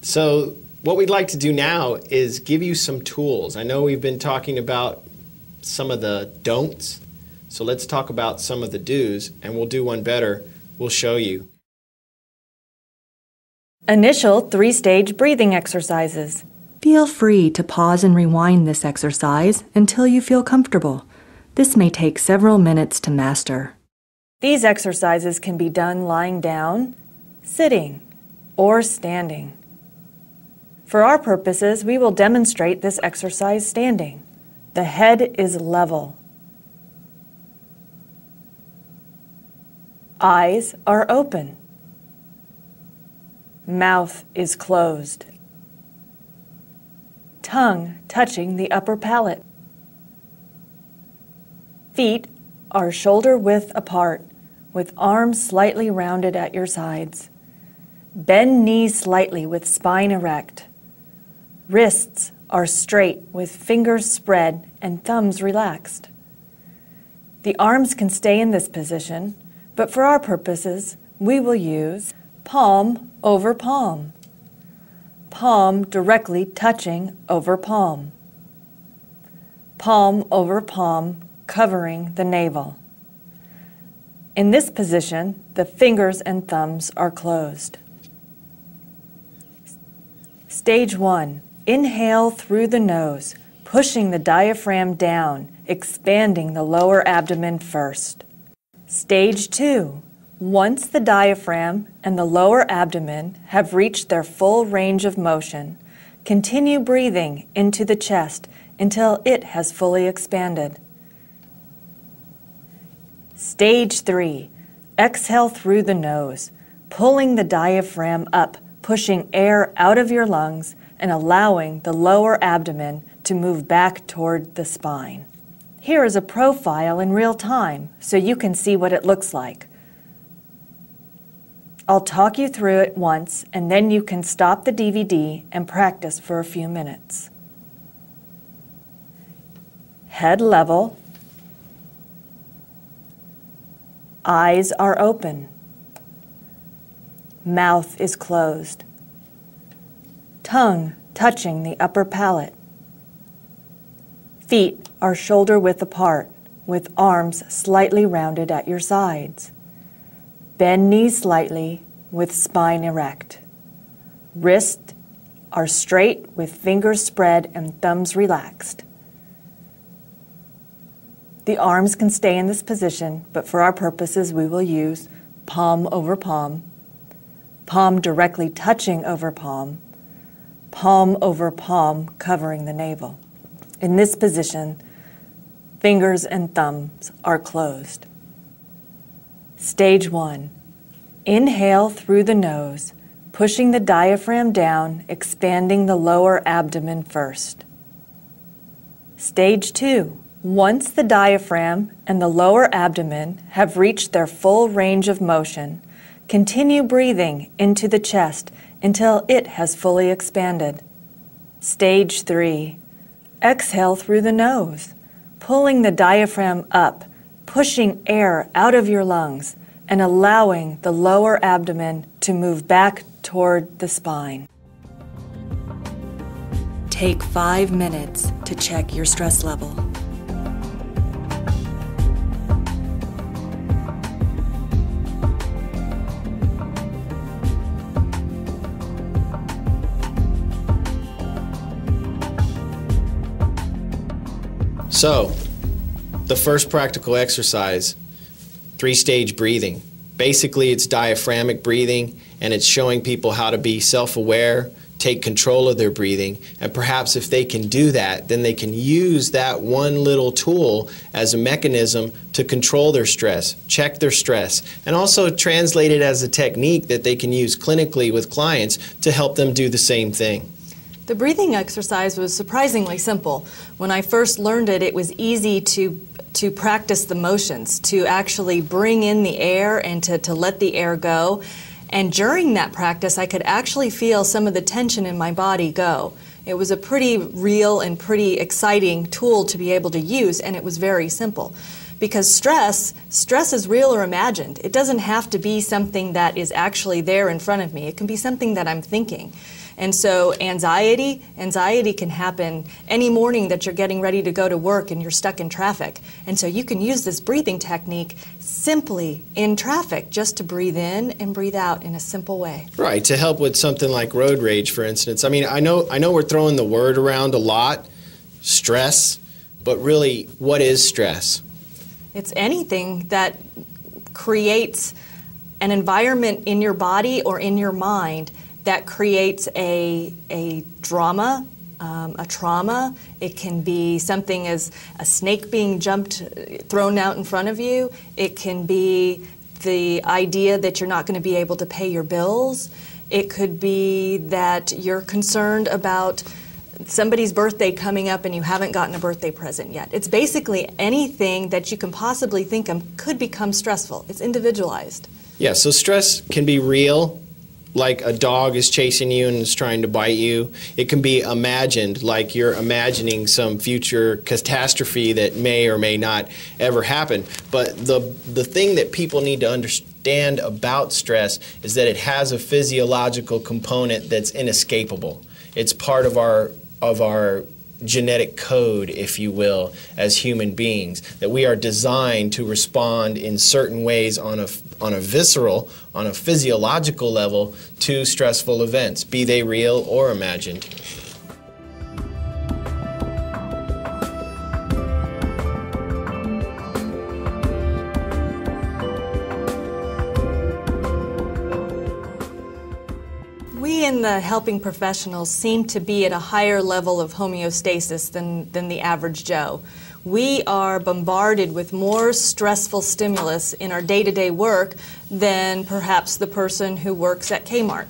So what we'd like to do now is give you some tools. I know we've been talking about some of the don'ts, so let's talk about some of the do's, and we'll do one better. We'll show you. Initial 3-stage breathing exercises. Feel free to pause and rewind this exercise until you feel comfortable. This may take several minutes to master. These exercises can be done lying down, sitting, or standing. For our purposes, we will demonstrate this exercise standing. The head is level. Eyes are open. Mouth is closed. Tongue touching the upper palate. Feet are shoulder width apart, with arms slightly rounded at your sides. Bend knees slightly with spine erect. Wrists are straight with fingers spread and thumbs relaxed. The arms can stay in this position, but for our purposes, we will use palm over palm. Palm directly touching over palm. Palm over palm covering the navel. In this position, the fingers and thumbs are closed. Stage 1. Inhale through the nose, pushing the diaphragm down, expanding the lower abdomen first. Stage 2. Once the diaphragm and the lower abdomen have reached their full range of motion, continue breathing into the chest until it has fully expanded. Stage 3. Exhale through the nose, pulling the diaphragm up, pushing air out of your lungs and allowing the lower abdomen to move back toward the spine. Here is a profile in real time so you can see what it looks like. I'll talk you through it once and then you can stop the DVD and practice for a few minutes. Head level. Eyes are open. Mouth is closed. Tongue touching the upper palate. Feet are shoulder width apart, with arms slightly rounded at your sides. Bend knees slightly, with spine erect. Wrists are straight, with fingers spread and thumbs relaxed. The arms can stay in this position, but for our purposes we will use palm over palm, palm directly touching over palm, palm over palm covering the navel. In this position, fingers and thumbs are closed. Stage 1. Inhale through the nose, pushing the diaphragm down, expanding the lower abdomen first. Stage 2. Once the diaphragm and the lower abdomen have reached their full range of motion, continue breathing into the chest until it has fully expanded. Stage 3. Exhale through the nose, pulling the diaphragm up, pushing air out of your lungs, and allowing the lower abdomen to move back toward the spine. Take 5 minutes to check your stress level. So, the first practical exercise, 3-stage breathing. Basically, it's diaphragmic breathing, and it's showing people how to be self-aware, take control of their breathing, and perhaps if they can do that, then they can use that one little tool as a mechanism to control their stress, check their stress, and also translate it as a technique that they can use clinically with clients to help them do the same thing. The breathing exercise was surprisingly simple. When I first learned it, it was easy to practice the motions, to actually bring in the air and to let the air go. And during that practice, I could actually feel some of the tension in my body go. It was a pretty real and pretty exciting tool to be able to use, and it was very simple. Because stress is real or imagined. It doesn't have to be something that is actually there in front of me. It can be something that I'm thinking. And so anxiety can happen any morning that you're getting ready to go to work and you're stuck in traffic. And so you can use this breathing technique simply in traffic, just to breathe in and breathe out in a simple way. Right, to help with something like road rage, for instance. I mean, I know we're throwing the word around a lot, stress, but really, what is stress? It's anything that creates an environment in your body or in your mind that creates a drama, a trauma. It can be something as a snake being thrown out in front of you. It can be the idea that you're not going to be able to pay your bills. It could be that you're concerned about somebody's birthday coming up and you haven't gotten a birthday present yet. It's basically anything that you can possibly think of could become stressful. It's individualized. Yeah, so stress can be real, like a dog is chasing you and is trying to bite you. It can be imagined, like you're imagining some future catastrophe that may or may not ever happen. But the thing that people need to understand about stress is that it has a physiological component that's inescapable. It's part of our genetic code, if you will, as human beings, that we are designed to respond in certain ways on a visceral, on a physiological level to stressful events, be they real or imagined. We in the helping professionals seem to be at a higher level of homeostasis than the average Joe. We are bombarded with more stressful stimulus in our day-to-day work than perhaps the person who works at Kmart.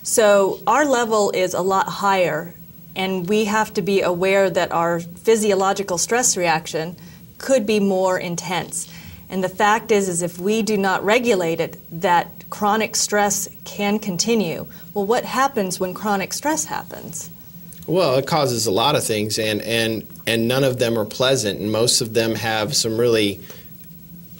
So our level is a lot higher, and we have to be aware that our physiological stress reaction could be more intense. And the fact is if we do not regulate it, that chronic stress can continue. Well, what happens when chronic stress happens? Well, it causes a lot of things, and none of them are pleasant, and most of them have some really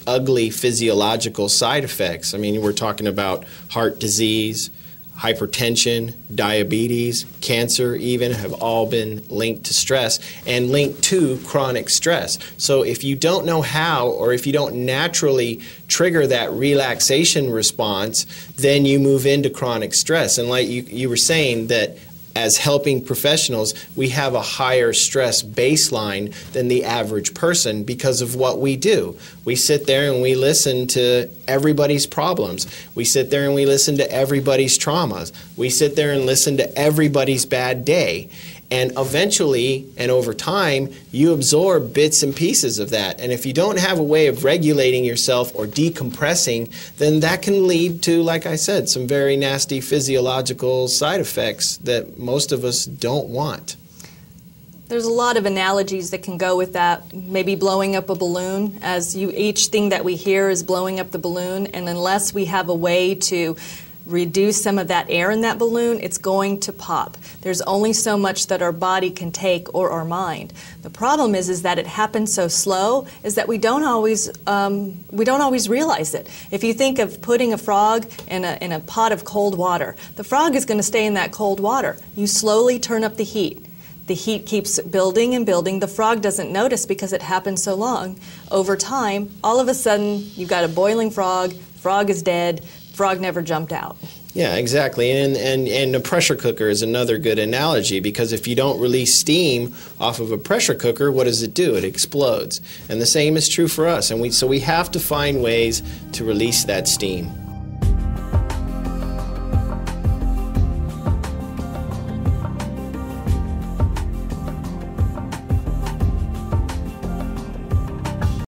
ugly physiological side effects. I mean, we're talking about heart disease, hypertension, diabetes, cancer even have all been linked to stress and linked to chronic stress. So if you don't know how, or if you don't naturally trigger that relaxation response, then you move into chronic stress. And like you were saying, that as helping professionals, we have a higher stress baseline than the average person because of what we do. We sit there and we listen to everybody's problems. We sit there and we listen to everybody's traumas. We sit there and listen to everybody's bad day. And eventually, and over time, you absorb bits and pieces of that. And if you don't have a way of regulating yourself or decompressing, then that can lead to, like I said, some very nasty physiological side effects that most of us don't want. There's a lot of analogies that can go with that. Maybe blowing up a balloon, each thing that we hear is blowing up the balloon, and unless we have a way to reduce some of that air in that balloon, it's going to pop. There's only so much that our body can take, or our mind. The problem is that it happens so slow, is that we don't always realize it. If you think of putting a frog in a pot of cold water, the frog is going to stay in that cold water. You slowly turn up the heat. The heat keeps building and building. The frog doesn't notice because it happens so long. Over time, all of a sudden, you've got a boiling frog, frog is dead, frog never jumped out. Yeah, exactly. And a pressure cooker is another good analogy, because if you don't release steam off of a pressure cooker, what does it do? It explodes. And the same is true for us. And so we have to find ways to release that steam.